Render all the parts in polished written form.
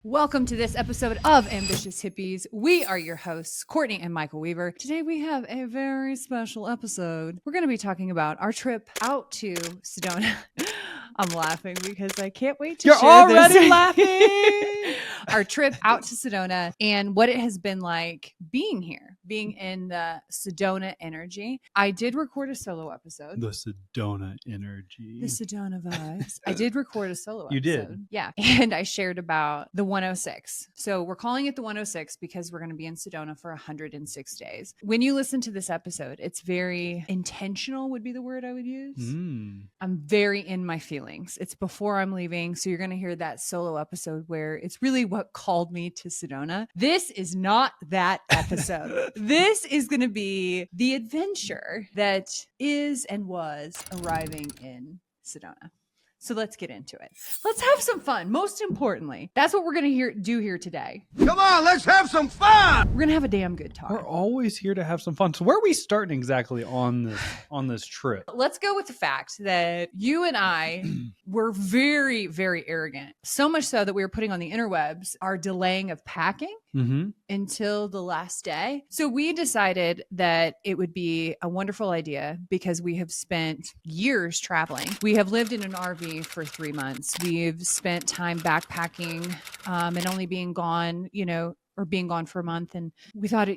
Welcome to this episode of Ambitious Hippies. We are your hosts, Courtney and Michael Weaver. Today we have a very special episode. We're going to be talking about our trip out to Sedona. I'm laughing because I can't wait to share this. You're already laughing! Our trip out to Sedona and what it has been like being here, being in the Sedona energy. I did record a solo episode. The Sedona energy. The Sedona vibes. I did record a solo episode. You did? Yeah. And I shared about the 106. So we're calling it the 106 because we're going to be in Sedona for 106 days. When you listen to this episode, it's very intentional would be the word I would use. I'm very in my feelings. It's before I'm leaving. So you're going to hear that solo episode where it's really what called me to Sedona. This is not that episode. This is going to be the adventure that is and was arriving in Sedona. So let's get into it. Let's have some fun. Most importantly, that's what we're going to do here today. Come on, let's have some fun. We're going to have a damn good time. We're always here to have some fun. So where are we starting exactly on this trip? Let's go with the fact that you and I were very, very arrogant. So much so that we were putting on the interwebs our delaying of packing until the last day. So we decided that it would be a wonderful idea because we have spent years traveling. We have lived in an RV for 3 months. We've spent time backpacking and only being gone, or being gone for a month. And we thought,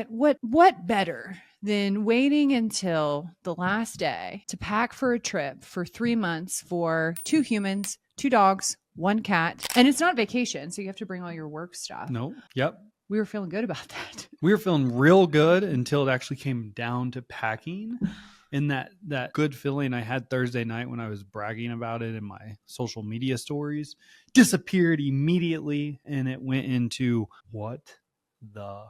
what better than waiting until the last day to pack for a trip for 3 months for 2 humans, 2 dogs, 1 cat. And it's not vacation, so you have to bring all your work stuff. No. Yep. We were feeling good about that. We were feeling real good until it actually came down to packing. And that good feeling I had Thursday night when I was bragging about it in my social media stories disappeared immediately. And it went into, what the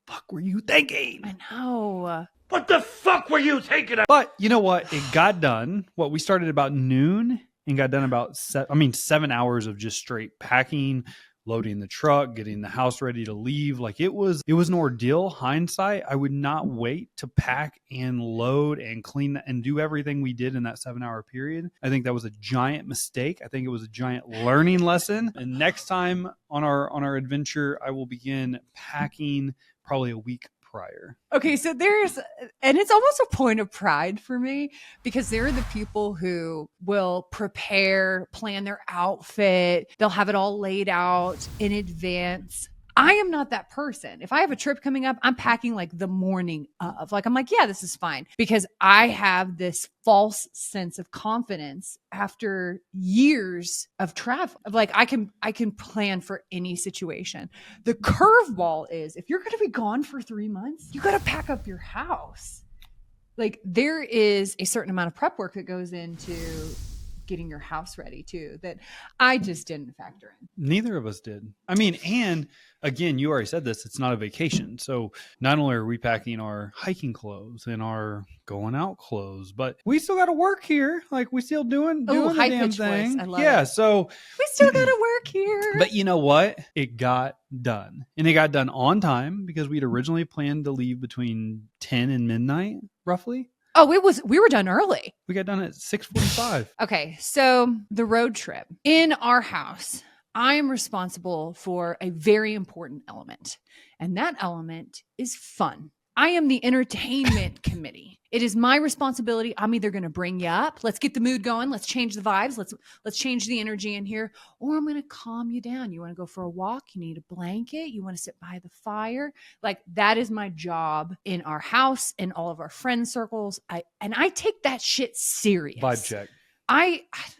fuck were you thinking? I know. What the fuck were you thinking of? But you know what? It got done. We started about noon and got done about 7 hours of just straight packing, loading the truck, getting the house ready to leave. Like it was an ordeal. Hindsight, I would not wait to pack and load and clean and do everything we did in that 7-hour period. I think that was a giant mistake. I think it was a giant learning lesson. And next time on our adventure, I will begin packing probably a week prior. Okay, so and it's almost a point of pride for me because there are the people who will plan their outfit. They'll have it all laid out in advance. I am not that person. If I have a trip coming up, I'm packing like the morning of. Like, I'm like, yeah, this is fine. Because I have this false sense of confidence after years of travel. Of like, I can plan for any situation. The curveball is if you're going to be gone for 3 months, you got to pack up your house. Like, there is a certain amount of prep work that goes into getting your house ready too that I just didn't factor in. Neither of us did. I mean, and again, you already said this, it's not a vacation. So not only are we packing our hiking clothes and our going out clothes, but we still got to work here. Like we still doing the damn thing. I love it. So we still got to work here. But you know what? It got done. And it got done on time because we'd originally planned to leave between 10 and midnight, roughly. Oh, we were done early. We got done at 6:45. Okay. So the road trip in our house, I am responsible for a very important element. And that element is fun. I am the entertainment committee. It is my responsibility. I'm either going to bring you up. Let's get the mood going. Let's change the vibes. Let's change the energy in here. Or I'm going to calm you down. You want to go for a walk? You need a blanket? You want to sit by the fire? Like that is my job in our house, in all of our friend circles. I take that shit serious. Vibe check.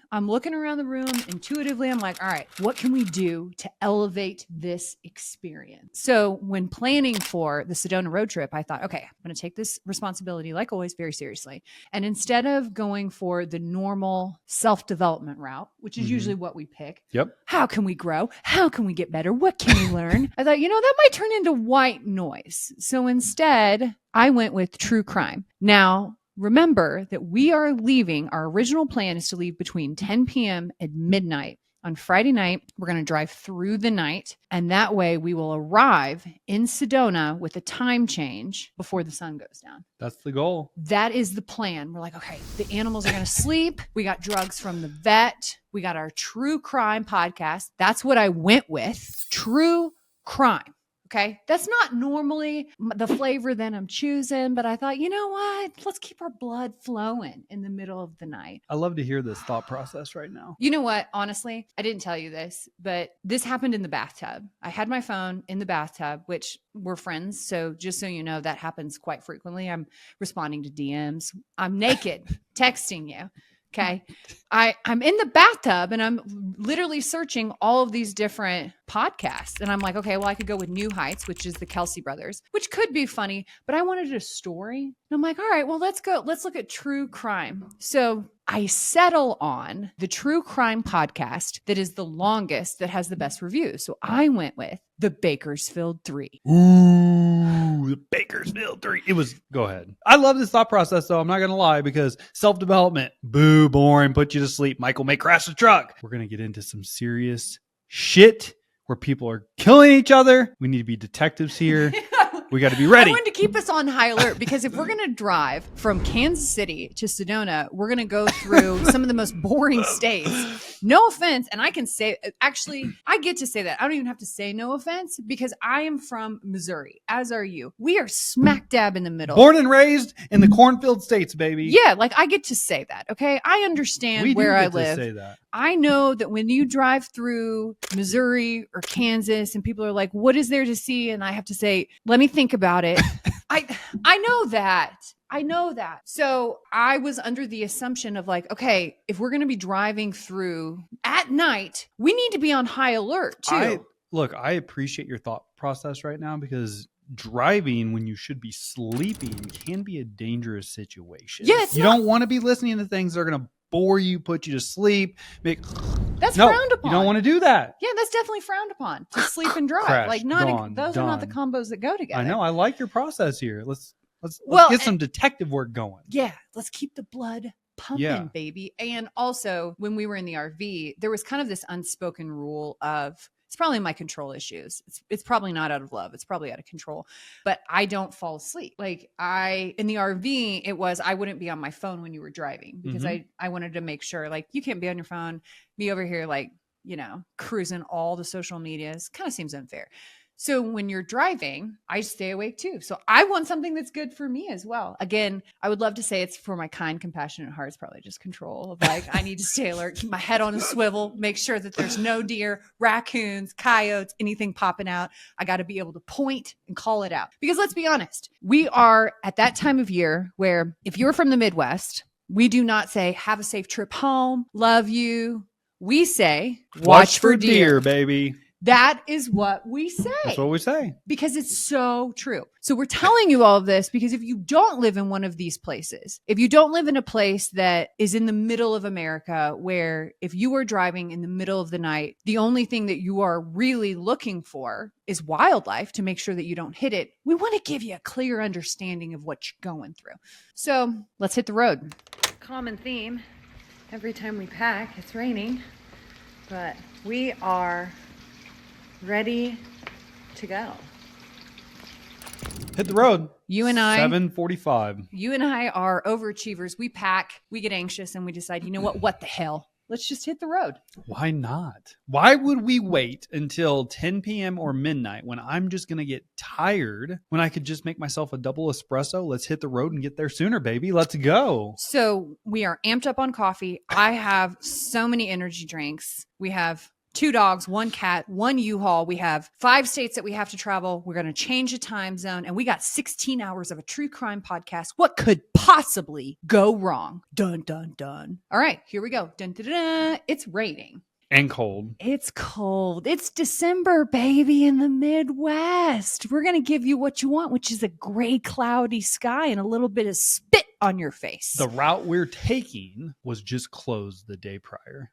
I'm looking around the room intuitively. I'm like, all right, what can we do to elevate this experience? So when planning for the Sedona road trip, I thought, okay, I'm going to take this responsibility, like always, very seriously. And instead of going for the normal self-development route, which is usually what we pick. Yep. How can we grow? How can we get better? What can we learn? I thought, that might turn into white noise. So instead, I went with true crime. Now, remember that we are leaving. Our original plan is to leave between 10 p.m. and midnight On Friday night, we're going to drive through the night. And that way we will arrive in Sedona with a time change before the sun goes down. That's the goal. That is the plan. We're like, okay, the animals are going to sleep. We got drugs from the vet. We got our true crime podcast. That's what I went with. True crime. Okay. That's not normally the flavor that I'm choosing, but I thought, you know what? Let's keep our blood flowing in the middle of the night. I love to hear this thought process right now. You know what? Honestly, I didn't tell you this, but this happened in the bathtub. I had my phone in the bathtub, which we're friends. So just so you know, that happens quite frequently. I'm responding to DMs. I'm naked, texting you. Okay. I'm in the bathtub and I'm literally searching all of these different podcasts. And I'm like, okay, well, I could go with New Heights, which is the Kelsey brothers, which could be funny, but I wanted a story. And I'm like, all right, well, let's go. Let's look at true crime. So I settle on the true crime podcast that is the longest, that has the best reviews. So I went with the Bakersfield 3. Ooh, the Bakersfield 3. Go ahead. I love this thought process, though. I'm not going to lie, because self-development, boo, boring, put you to sleep. Michael may crash the truck. We're going to get into some serious shit where people are killing each other. We need to be detectives here. We got to be ready. I wanted to keep us on high alert because if we're going to drive from Kansas City to Sedona, we're going to go through some of the most boring states. No offense. And I can say, actually, I get to say that. I don't even have to say no offense because I am from Missouri, as are you. We are smack dab in the middle. Born and raised in the cornfield states, baby. Yeah, like I get to say that. Okay. I understand where I live. Say that. I know that when you drive through Missouri or Kansas and people are like, what is there to see? And I have to say, let me think about it. I know that. I know that. So I was under the assumption of like, okay, if we're going to be driving through at night, we need to be on high alert too. I appreciate your thought process right now because driving when you should be sleeping can be a dangerous situation. Yes. You don't want to be listening to things that are going to bore you, put you to sleep. That's frowned upon. You don't want to do that. Yeah, that's definitely frowned upon to sleep and drive. Crash, like those are not the combos that go together. I know. I like your process here. Let's get some detective work going. Yeah, let's keep the blood pumping, baby. And also, when we were in the RV, there was kind of this unspoken rule of, it's probably my control issues. It's probably not out of love. It's probably out of control. But I don't fall asleep. Like in the RV, it was, I wouldn't be on my phone when you were driving because I wanted to make sure, like, you can't be on your phone. Me over here, like, cruising all the social medias. Kind of seems unfair. So when you're driving, I stay awake too. So I want something that's good for me as well. Again, I would love to say it's for my kind, compassionate heart. It's probably just control of like, I need to stay alert, keep my head on a swivel, make sure that there's no deer, raccoons, coyotes, anything popping out. I got to be able to point and call it out. Because let's be honest, we are at that time of year where if you're from the Midwest, we do not say, have a safe trip home, love you. We say, watch for deer, baby. That is what we say. That's what we say. Because it's so true. So we're telling you all of this because if you don't live in one of these places, if you don't live in a place that is in the middle of America, where if you are driving in the middle of the night, the only thing that you are really looking for is wildlife to make sure that you don't hit it, we want to give you a clear understanding of what you're going through. So let's hit the road. Common theme. Every time we pack, it's raining, but we are ready to go. Hit the road. You and I 7:45. You and I are overachievers. We pack, we get anxious, and we decide, you know what the hell? Let's just hit the road. Why not? Why would we wait until 10 p.m. or midnight when I'm just going to get tired when I could just make myself a double espresso? Let's hit the road and get there sooner, baby. Let's go. So we are amped up on coffee. I have so many energy drinks. We have 2 dogs, 1 cat, 1 U-Haul. We have 5 states that we have to travel. We're going to change the time zone. And we got 16 hours of a true crime podcast. What could possibly go wrong? Dun, dun, dun. All right, here we go. Dun, dun, dun, dun. It's raining. And cold. It's cold. It's December, baby, in the Midwest. We're going to give you what you want, which is a gray, cloudy sky and a little bit of spit on your face. The route we're taking was just closed the day prior.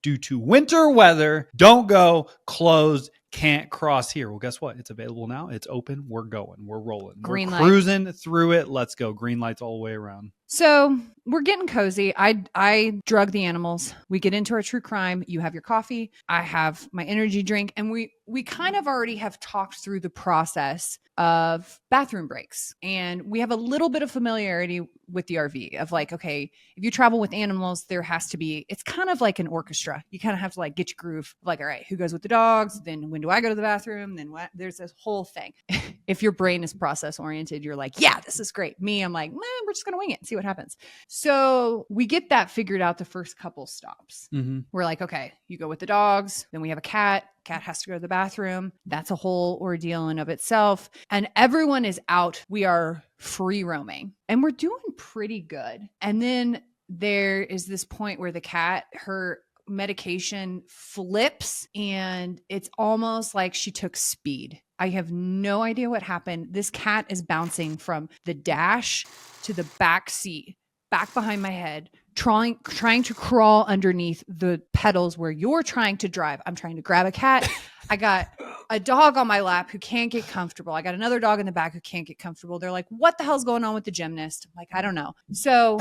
Due to winter weather, don't go, closed, can't cross here. Well, guess what? It's available now. It's open. We're going. We're rolling. Green we're light. Cruising through it. Let's go. Green lights all the way around. So we're getting cozy. I drug the animals. We get into our true crime. You have your coffee. I have my energy drink. And we kind of already have talked through the process of bathroom breaks. And we have a little bit of familiarity with the RV of like, okay, if you travel with animals, there has to be, it's kind of like an orchestra. You kind of have to like get your groove. Like, all right, who goes with the dogs? Then when do I go to the bathroom? Then what? There's this whole thing. If your brain is process oriented, you're like, yeah, this is great. Me, I'm like, we're just going to wing it and see what happens. So we get that figured out the first couple stops. Mm-hmm. We're like, okay, you go with the dogs. Then we have a cat. Cat has to go to the bathroom. That's a whole ordeal in of itself. And everyone is out. We are free roaming and we're doing pretty good. And then there is this point where the cat, her medication flips and it's almost like she took speed. I have no idea what happened. This cat is bouncing from the dash to the back seat, back behind my head, trying to crawl underneath the pedals where you're trying to drive. I'm trying to grab a cat. I got a dog on my lap who can't get comfortable. I got another dog in the back who can't get comfortable. They're like, what the hell's going on with the gymnast? I'm like, I don't know. So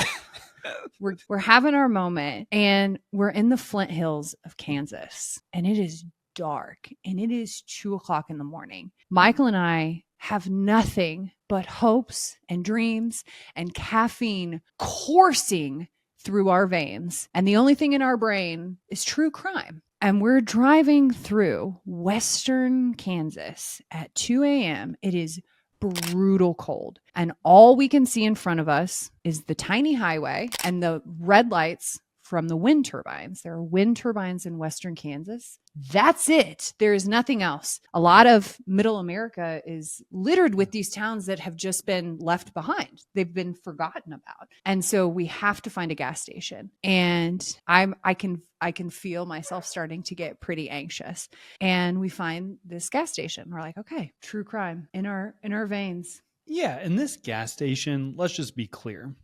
we're having our moment and we're in the Flint Hills of Kansas and it is dark and it is 2:00 in the morning. Michael and I have nothing but hopes and dreams and caffeine coursing through our veins. And the only thing in our brain is true crime. And we're driving through Western Kansas at 2 a.m. It is brutal cold. And all we can see in front of us is the tiny highway and the red lights from the wind turbines. There are wind turbines in Western Kansas. That's it. There is nothing else. A lot of middle America is littered with these towns that have just been left behind. They've been forgotten about. And so we have to find a gas station. And I can feel myself starting to get pretty anxious. And we find this gas station. We're like, okay, true crime in our veins. Yeah, and this gas station, let's just be clear.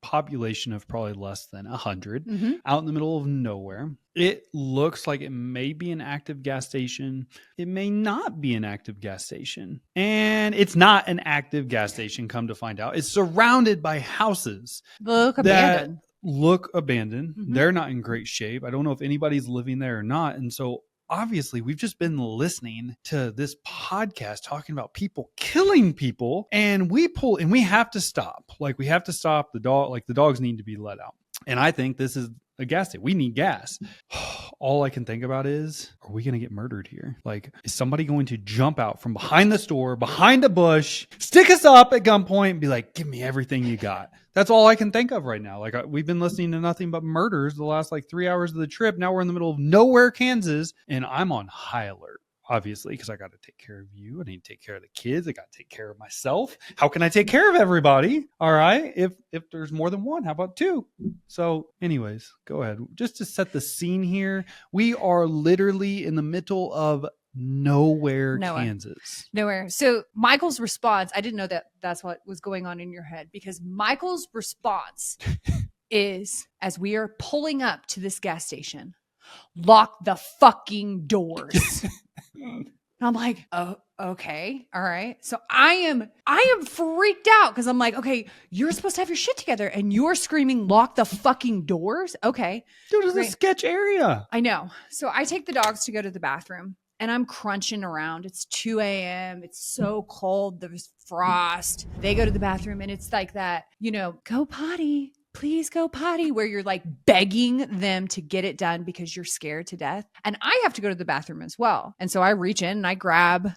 Population of probably less than 100 out in the middle of nowhere. It looks like it may be an active gas station. It may not be an active gas station. And it's not an active gas station, come to find out. It's surrounded by houses Look abandoned. Look abandoned. They're not in great shape. I don't know if anybody's living there or not. And so obviously, we've just been listening to this podcast talking about people killing people, and we have to stop. Like, we have to stop the dog. Like, the dogs need to be let out. And I think this is a gas station. We need gas. All I can think about is, are we going to get murdered here? Like, is somebody going to jump out from behind the store, behind a bush, stick us up at gunpoint and be like, give me everything you got? That's all I can think of right now. Like, we've been listening to nothing but murders the last 3 hours of the trip. Now we're in the middle of nowhere, Kansas, and I'm on high alert. Obviously, because I got to take care of you. I need to take care of the kids. I got to take care of myself. How can I take care of everybody? All right. If there's more than one, how about two? So anyways, go ahead. Just to set the scene here, we are literally in the middle of nowhere, Kansas. Nowhere. So Michael's response, I didn't know that that's what was going on in your head, because Michael's response is, as we are pulling up to this gas station, lock the fucking doors. And I'm like, oh, okay. All right. So I am freaked out because I'm like, okay, you're supposed to have your shit together and you're screaming, lock the fucking doors. Okay. Dude, it's a sketch area. I know. So I take the dogs to go to the bathroom and I'm crunching around. It's 2 a.m. It's so cold. There's frost. They go to the bathroom and it's like that, go potty. Please go potty, where you're like begging them to get it done because you're scared to death. And I have to go to the bathroom as well. And so I reach in and I grab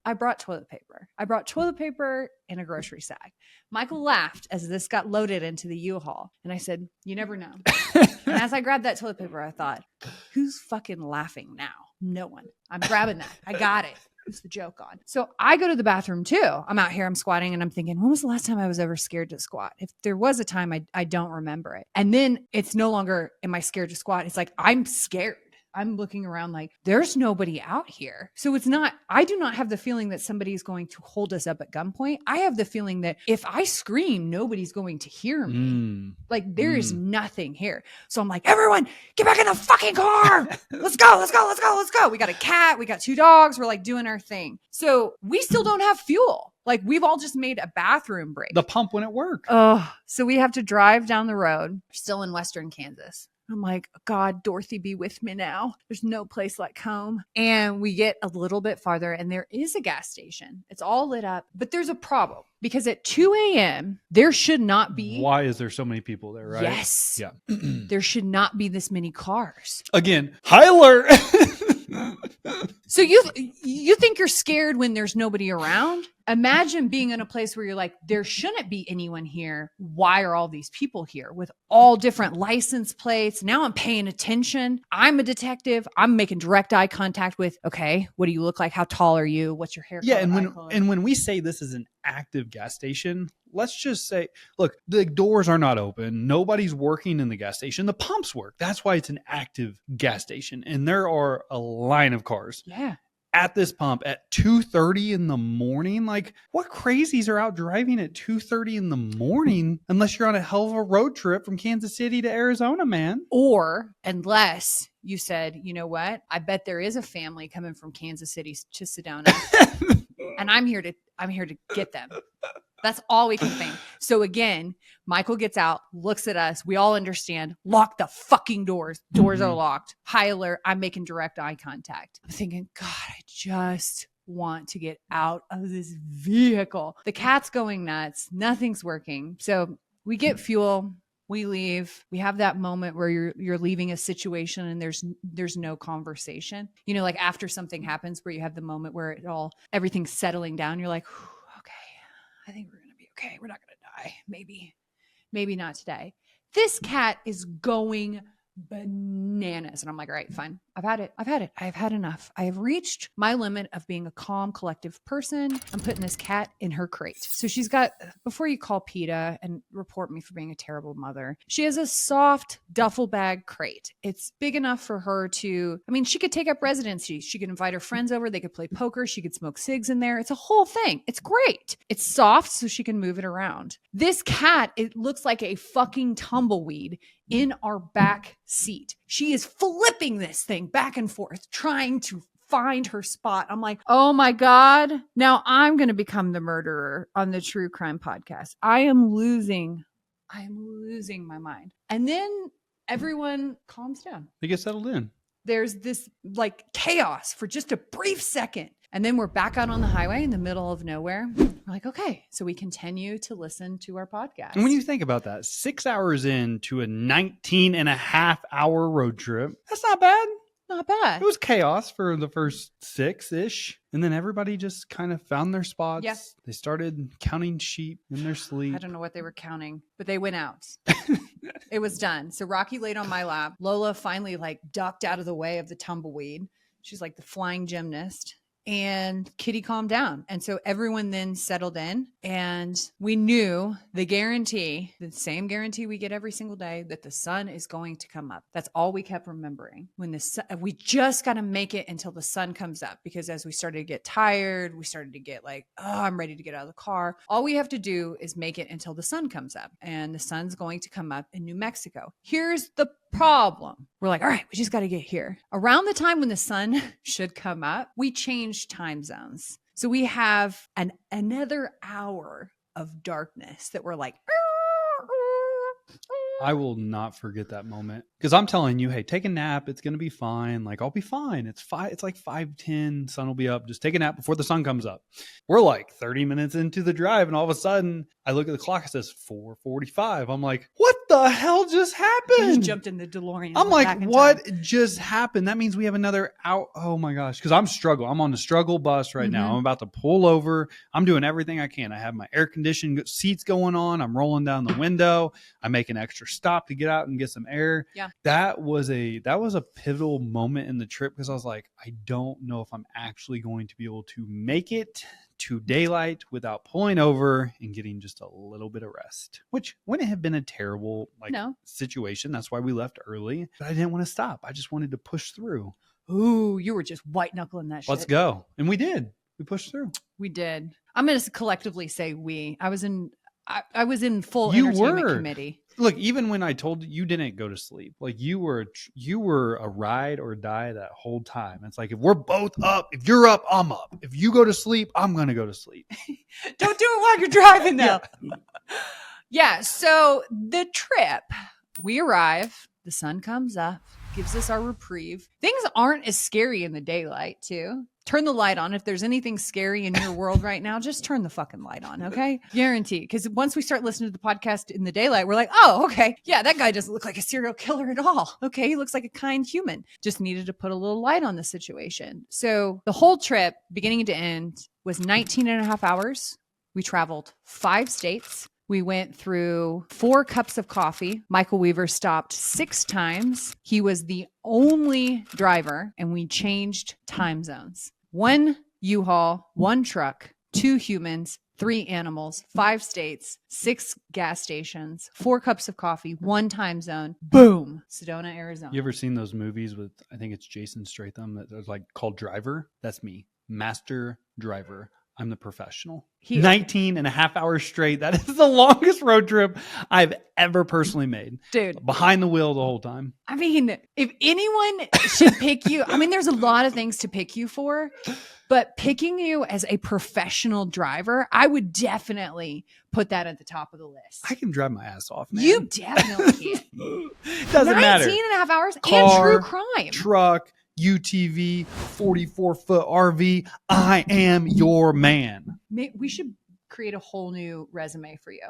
I brought toilet paper. I brought toilet paper in a grocery sack. Michael laughed as this got loaded into the U-Haul. And I said, you never know. And as I grabbed that toilet paper, I thought, who's fucking laughing now? No one. I'm grabbing that. I got it. Who's the joke on? So I go to the bathroom too. I'm out here, I'm squatting, and I'm thinking, when was the last time I was ever scared to squat? If there was a time, I don't remember it. And then it's no longer, am I scared to squat? It's like, I'm scared. I'm looking around like there's nobody out here. So I do not have the feeling that somebody is going to hold us up at gunpoint. I have the feeling that if I scream, nobody's going to hear me. Like there is nothing here. So I'm like, everyone get back in the fucking car. Let's go. Let's go. Let's go. Let's go. We got a cat. We got 2 dogs. We're like doing our thing. So we still don't have fuel. Like we've all just made a bathroom break. The pump wouldn't work. Oh, so we have to drive down the road, still in Western Kansas. I'm like, God, Dorothy, be with me now. There's no place like home. And we get a little bit farther and there is a gas station. It's all lit up, but there's a problem because at 2 a.m., there should not be. Why is there so many people there, right? Yes. Yeah. There should not be this many cars. Again, high alert. So you think you're scared when there's nobody around? Imagine being in a place where you're like, there shouldn't be anyone here. Why are all these people here with all different license plates? Now I'm paying attention. I'm a detective. I'm making direct eye contact with, okay, what do you look like? How tall are you? What's your hair color? Yeah, and when we say this is an active gas station, let's just say, look, the doors are not open. Nobody's working in the gas station. The pumps work. That's why it's an active gas station. And there are a line of cars. Yeah. At this pump at 2:30 in the morning. Like, what crazies are out driving at 2:30 in the morning unless you're on a hell of a road trip from Kansas City to Arizona, man? Or unless you said, you know what? I bet there is a family coming from Kansas City to Sedona. And I'm here to get them. That's all we can think. So again, Michael gets out, looks at us. We all understand. Lock the fucking doors. Doors are locked. High alert. I'm making direct eye contact. I'm thinking, God, I just want to get out of this vehicle. The cat's going nuts. Nothing's working. So we get fuel. We leave. We have that moment where you're leaving a situation and there's no conversation. You know, like after something happens where you have the moment where everything's settling down. You're like, okay, I think we're going to be okay. We're not going to die. Maybe not today. This cat is going bananas. And I'm like, all right, fine. I've had it. I've had enough. I have reached my limit of being a calm, collective person. I'm putting this cat in her crate. So she's got, before you call PETA and report me for being a terrible mother, she has a soft duffel bag crate. It's big enough for her to, I mean, she could take up residency. She could invite her friends over. They could play poker. She could smoke cigs in there. It's a whole thing. It's great. It's soft so she can move it around. This cat, it looks like a fucking tumbleweed in our back seat. She is flipping this thing back and forth, trying to find her spot. I'm like, oh my God, now I'm going to become the murderer on the true crime podcast. I am losing my mind. And then everyone calms down. They get settled in. There's this like chaos for just a brief second. And then we're back out on the highway in the middle of nowhere. We're like, okay, so we continue to listen to our podcast. And when you think about that, 6 hours into a 19 and a half hour road trip, that's not bad. Not bad. It was chaos for the first 6-ish. And then everybody just kind of found their spots. Yeah. They started counting sheep in their sleep. I don't know what they were counting, but they went out. It was done. So Rocky laid on my lap. Lola finally like ducked out of the way of the tumbleweed. She's like the flying gymnast. And Kitty calmed down. And so everyone then settled in and we knew the same guarantee we get every single day, that the sun is going to come up. That's all we kept remembering. We just got to make it until the sun comes up, because as we started to get tired, we started to get like, oh, I'm ready to get out of the car. All we have to do is make it until the sun comes up, and the sun's going to come up in New Mexico. Here's the problem. We're like, all right, we just got to get here. Around the time when the sun should come up, we changed time zones. So we have another hour of darkness that we're like, I will not forget that moment, because I'm telling you, hey, take a nap. It's going to be fine. Like, I'll be fine. It's like 5:10. Sun will be up. Just take a nap before the sun comes up. We're like 30 minutes into the drive, and all of a sudden I look at the clock. It says 4:45. I'm like, what the hell just happened? Just jumped in the DeLorean. I'm like, what just happened? That means we have another hour. Oh my gosh. Because I'm on the struggle bus right now. I'm about to pull over. I'm doing everything I can. I have my air conditioned seats going on. I'm rolling down the window. I make an extra stop to get out and get some air. Yeah. That was a pivotal moment in the trip, because I was like, I don't know if I'm actually going to be able to make it to daylight without pulling over and getting just a little bit of rest, which wouldn't have been a terrible situation. That's why we left early, but I didn't want to stop. I just wanted to push through. Ooh, you were just white knuckling that shit. Let's go. And we did. We pushed through. We did. I'm going to collectively say we. I was in full entertainment committee. Look, even when I told you didn't go to sleep, like you were a ride or die that whole time. It's like, if we're both up, if you're up, I'm up. If you go to sleep, I'm going to go to sleep. Don't do it while you're driving, though. Yeah. So the trip, we arrive, the sun comes up, gives us our reprieve. Things aren't as scary in the daylight, too. Turn the light on. If there's anything scary in your world right now, just turn the fucking light on, okay? Guarantee. Because once we start listening to the podcast in the daylight, we're like, oh, okay. Yeah, that guy doesn't look like a serial killer at all. Okay, he looks like a kind human. Just needed to put a little light on the situation. So the whole trip, beginning to end, was 19 and a half hours. We traveled 5 states. We went through 4 cups of coffee. Michael Weaver stopped 6 times. He was the only driver, and we changed time zones. 1 U-Haul, 1 truck, 2 humans, 3 animals, 5 states, 6 gas stations, 4 cups of coffee, 1 time zone. Boom. Sedona, Arizona. You ever seen those movies with, I think it's Jason Statham, that was like called Driver? That's me. Master Driver. I'm the professional. 19 and a half hours straight. That is the longest road trip I've ever personally made. Dude. Behind the wheel the whole time. I mean, if anyone should pick you, I mean, there's a lot of things to pick you for, but picking you as a professional driver, I would definitely put that at the top of the list. I can drive my ass off, man. You definitely can. Doesn't matter. 19 and a half hours Car, and true crime. Truck, UTV, 44-foot RV. I am your man. We should create a whole new resume for you.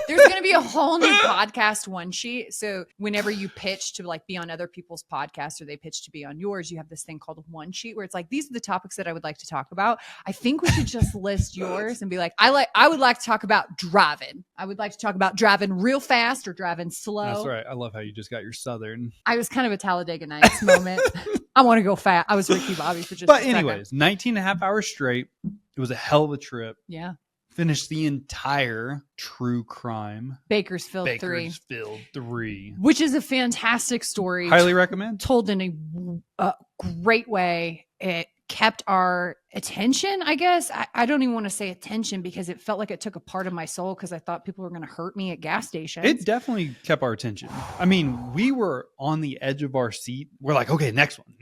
There's going to be a whole new podcast one sheet. So whenever you pitch to like be on other people's podcasts or they pitch to be on yours, you have this thing called a one sheet where it's like, these are the topics that I would like to talk about. I think we should just list yours and be like, I would like to talk about driving. I would like to talk about driving real fast or driving slow. That's right. I love how you just got your Southern. I was kind of a Talladega Nights moment. I want to go fast. I was Ricky Bobby for just But a second. anyways, 19 and a half hours straight. It was a hell of a trip. Yeah. Finished the entire true crime. Bakersfield 3. Bakersfield 3. Which is a fantastic story. Highly recommend. Told in a great way. It kept our attention, I guess. I don't even want to say attention because it felt like it took a part of my soul because I thought people were going to hurt me at gas stations. It definitely kept our attention. I mean, we were on the edge of our seat. We're like, okay, next one.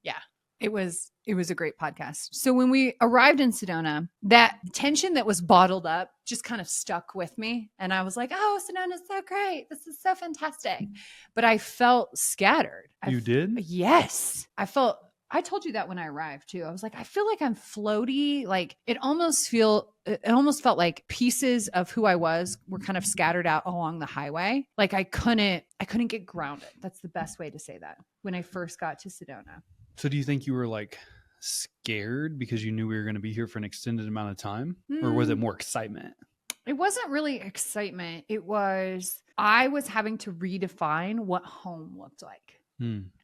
Yeah. It was a great podcast. So when we arrived in Sedona, that tension that was bottled up just kind of stuck with me. And I was like, oh, Sedona's so great. This is so fantastic. But I felt scattered. You did? Yes. I told you that when I arrived too. I was like, I feel like I'm floaty. Like it almost felt like pieces of who I was were kind of scattered out along the highway. Like I couldn't get grounded. That's the best way to say that when I first got to Sedona. So do you think you were like scared because you knew we were going to be here for an extended amount of time? Or was it more excitement? It wasn't really excitement. I was having to redefine what home looked like.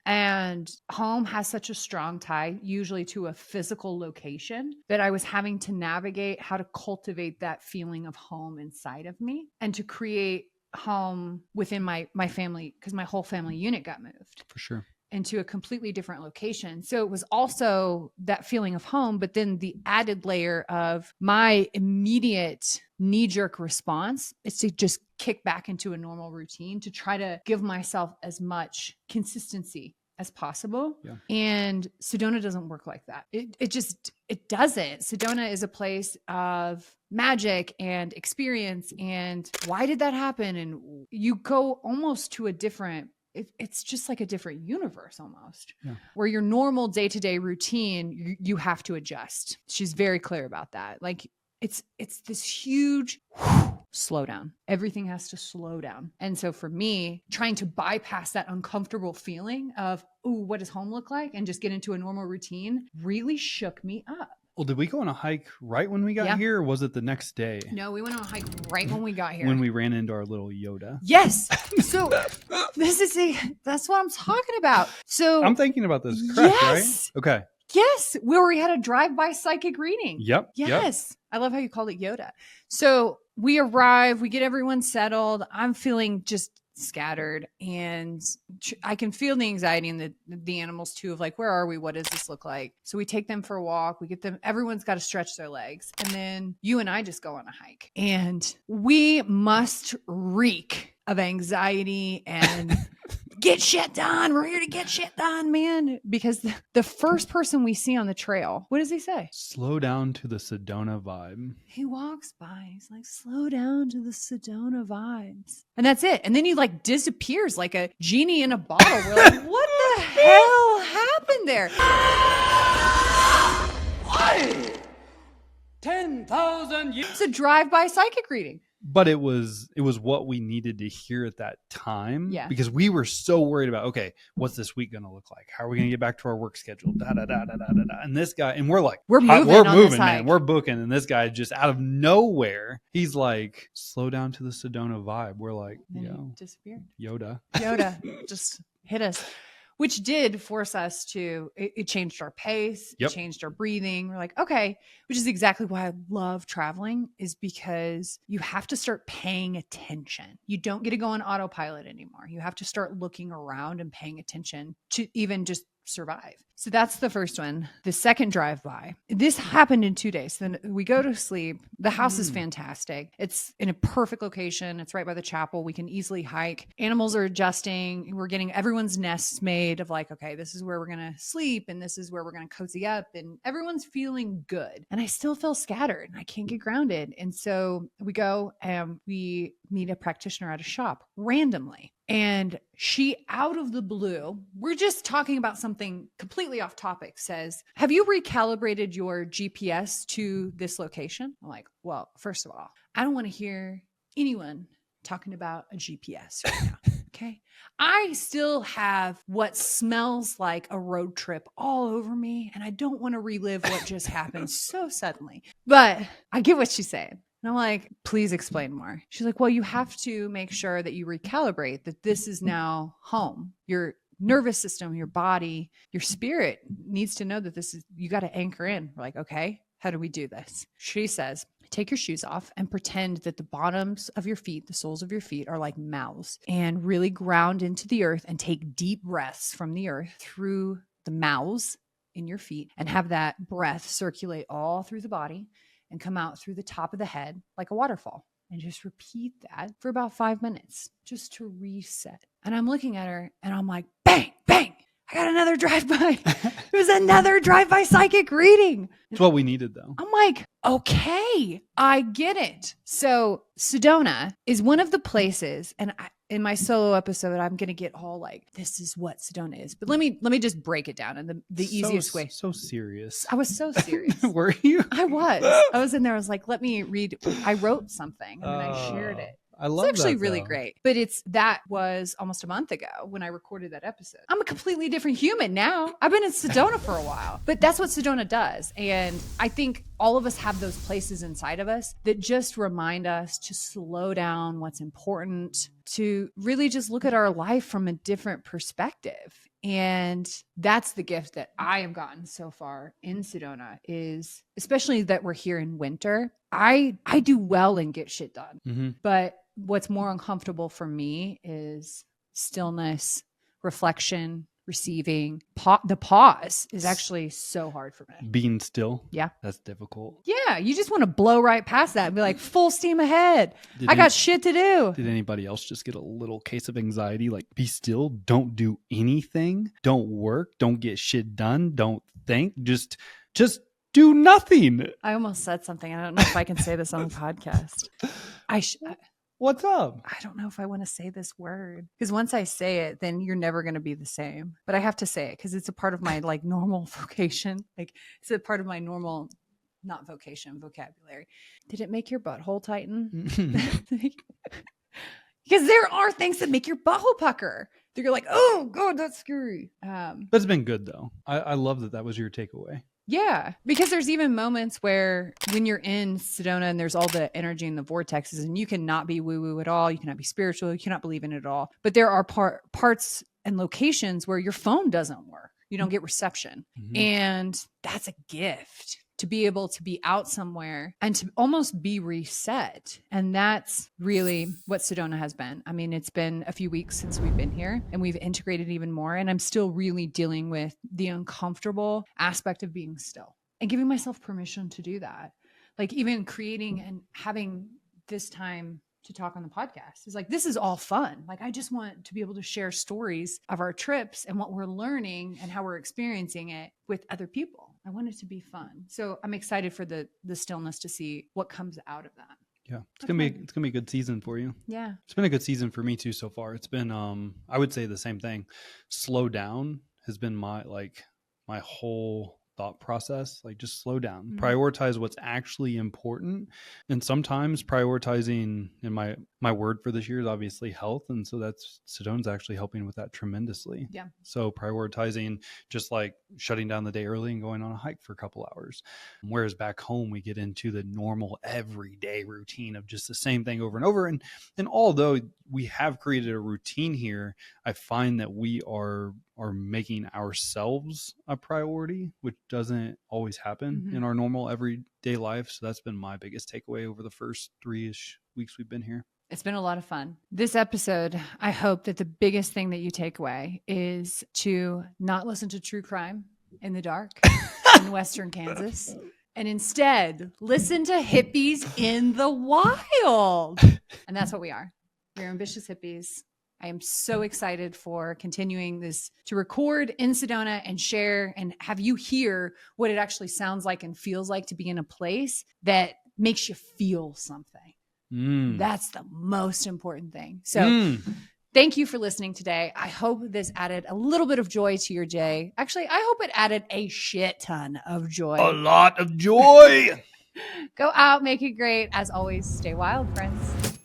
And home has such a strong tie, usually to a physical location, that I was having to navigate how to cultivate that feeling of home inside of me and to create home within my family, because my whole family unit got moved. For sure. Into a completely different location. So it was also that feeling of home, but then the added layer of my immediate knee-jerk response is to just kick back into a normal routine to try to give myself as much consistency as possible. Yeah. And Sedona doesn't work like that. It doesn't. Sedona is a place of magic and experience. And why did that happen? And you go almost to a different it's just like a different universe almost, where your normal day-to-day routine, you have to adjust. She's very clear about that. Like it's this huge slowdown. Everything has to slow down. And so for me, trying to bypass that uncomfortable feeling of, ooh, what does home look like? And just get into a normal routine really shook me up. Well, did we go on a hike right when we got here, or was it the next day? No, we went on a hike right when we got here. When we ran into our little Yoda. Yes. So that's what I'm talking about. So I'm thinking about this correct, yes. right? Okay. Yes, where we had a drive-by psychic reading. Yep. Yes. Yep. I love how you called it Yoda. So we arrive, we get everyone settled. I'm feeling just scattered, and I can feel the anxiety in the animals too, of like, where are we? What does this look like? So we take them for a walk. We get them, everyone's got to stretch their legs. And then you and I just go on a hike, and we must reek of anxiety and get shit done. We're here to get shit done, man. Because the first person we see on the trail, what does he say? Slow down to the Sedona vibe. He walks by. He's like, slow down to the Sedona vibes. And that's it. And then he like disappears like a genie in a bottle. We're like, what the hell happened there? Why? 10,000 years. It's a drive-by psychic reading. But it was what we needed to hear at that time. Yeah. Because we were so worried about, okay, what's this week going to look like? How are we going to get back to our work schedule? Da, da, da, da, da, da, da. And this guy, and we're like, we're moving, man. We're booking. And this guy just out of nowhere, he's like, slow down to the Sedona vibe. We're like, yo, disappeared. Yoda just hit us. Which did force us to, it changed our pace, Yep. It changed our breathing. We're like, okay, which is exactly why I love traveling, is because you have to start paying attention. You don't get to go on autopilot anymore. You have to start looking around and paying attention to even just survive. So that's the first one. The second drive-by, this happened in 2 days. Then we go to sleep. The house is fantastic. It's in a perfect location. It's right by the chapel. We can easily hike. Animals are adjusting. We're getting everyone's nests made of like, okay, this is where we're going to sleep and this is where we're going to cozy up, and everyone's feeling good. And I still feel scattered and I can't get grounded. And so we go and we meet a practitioner at a shop randomly. And she, out of the blue, we're just talking about something completely off topic, says, have you recalibrated your GPS to this location? I'm like, well, first of all, I don't want to hear anyone talking about a GPS right now. Okay. I still have what smells like a road trip all over me, and I don't want to relive what just happened so suddenly. But I get what she's saying. And I'm like, please explain more. She's like, well, you have to make sure that you recalibrate, that this is now home. Your nervous system, your body, your spirit needs to know that this is, you got to anchor in. We're like, okay, how do we do this? She says, take your shoes off and pretend that the bottoms of your feet, the soles of your feet, are like mouths, and really ground into the earth and take deep breaths from the earth through the mouths in your feet, and have that breath circulate all through the body and come out through the top of the head like a waterfall. And just repeat that for about 5 minutes just to reset. And I'm looking at her and I'm like, bang, bang. I got another drive-by. It was another drive-by psychic reading. It's what we needed, though. I'm like, okay, I get it. So Sedona is one of the places, and in my solo episode, I'm going to get all like, this is what Sedona is. But let me just break it down in the easiest way. So serious. I was so serious. Were you? I was in there. I was like, let me read. I wrote something and then I shared it. I love It's actually that, really though. great. But that was almost a month ago when I recorded that episode. I'm a completely different human now. I've been in Sedona for a while, but that's what Sedona does. And I think all of us have those places inside of us that just remind us to slow down, what's important, to really just look at our life from a different perspective. And that's the gift that I have gotten so far in Sedona, is especially that we're here in winter. I do well and get shit done. Mm-hmm. But what's more uncomfortable for me is stillness, reflection, receiving. The pause is actually so hard for me. Being still. Yeah. That's difficult. Yeah. You just want to blow right past that and be like, full steam ahead. I got shit to do. Did anybody else just get a little case of anxiety? Like, be still. Don't do anything. Don't work. Don't get shit done. Don't think. Just do nothing. I almost said something. I don't know if I can say this on the podcast. What's up? I don't know if I want to say this word, because once I say it, then you're never going to be the same. But I have to say it because it's a part of my like normal vocation. Like, it's a part of my normal, not vocation, vocabulary. Did it make your butthole tighten? Because there are things that make your butthole pucker. That you're like, oh God, that's scary. But it's been good though. I love that was your takeaway. Yeah, because there's even moments where when you're in Sedona and there's all the energy in the vortexes, and you cannot be woo-woo at all. You cannot be spiritual. You cannot believe in it at all. But there are parts and locations where your phone doesn't work. You don't get reception. Mm-hmm. And that's a gift, to be able to be out somewhere and to almost be reset. And that's really what Sedona has been. I mean, it's been a few weeks since we've been here and we've integrated even more. And I'm still really dealing with the uncomfortable aspect of being still and giving myself permission to do that. Like even creating and having this time to talk on the podcast is like, this is all fun. Like, I just want to be able to share stories of our trips and what we're learning and how we're experiencing it with other people. I want it to be fun. So I'm excited for the stillness to see what comes out of that. Yeah. It's gonna be a good season for you. Yeah. It's been a good season for me too so far. It's been I would say the same thing. Slow down has been my whole thought process. Like, just slow down, prioritize what's actually important. And sometimes prioritizing, and my word for this year is obviously health. And so that's Sedona's actually helping with that tremendously. Yeah. So prioritizing just like shutting down the day early and going on a hike for a couple hours. Whereas back home, we get into the normal everyday routine of just the same thing over and over. And although we have created a routine here, I find that we are making ourselves a priority, which doesn't always happen in our normal everyday life. So that's been my biggest takeaway over the first 3-ish weeks we've been here. It's been a lot of fun. This episode, I hope that the biggest thing that you take away is to not listen to true crime in the dark in Western Kansas, and instead listen to hippies in the wild. And that's what we are. We're ambitious hippies. I am so excited for continuing this, to record in Sedona and share and have you hear what it actually sounds like and feels like to be in a place that makes you feel something. That's the most important thing. So thank you for listening today. I hope this added a little bit of joy to your day. Actually, I hope it added a shit ton of joy. A lot of joy. Go out, make it great. As always, stay wild, friends.